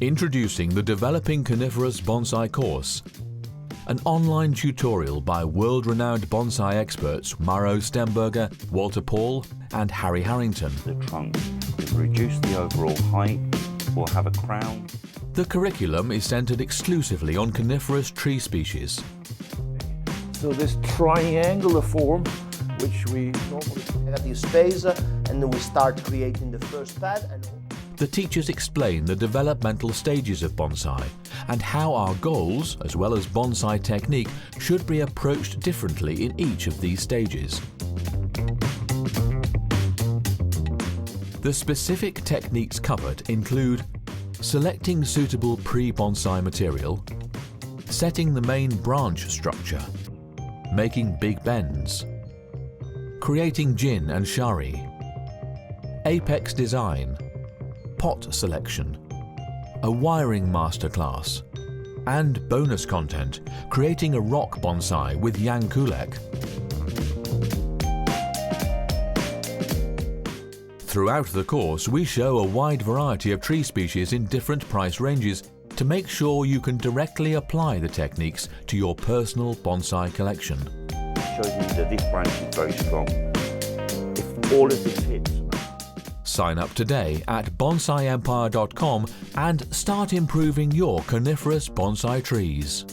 Introducing the Developing Coniferous Bonsai course, an online tutorial by world-renowned bonsai experts Mauro Stemberger, Walter Pall and Harry Harrington. The trunk is reduce the overall height or have a crown. The curriculum is centered exclusively on coniferous tree species. So this triangular form, which we normally have the space, and then we start creating the first pad. The teachers explain the developmental stages of bonsai and how our goals, as well as bonsai technique, should be approached differently in each of these stages. The specific techniques covered include selecting suitable pre-bonsai material, setting the main branch structure, making big bends, creating jin and shari, apex design, pot selection, a wiring masterclass, and bonus content, creating a rock bonsai with Jan Culek. Throughout the course, we show a wide variety of tree species in different price ranges to make sure you can directly apply the techniques to your personal bonsai collection. Shows me that this branch is very strong. If all of this hits. Sign up today at bonsaiempire.com and start improving your coniferous bonsai trees.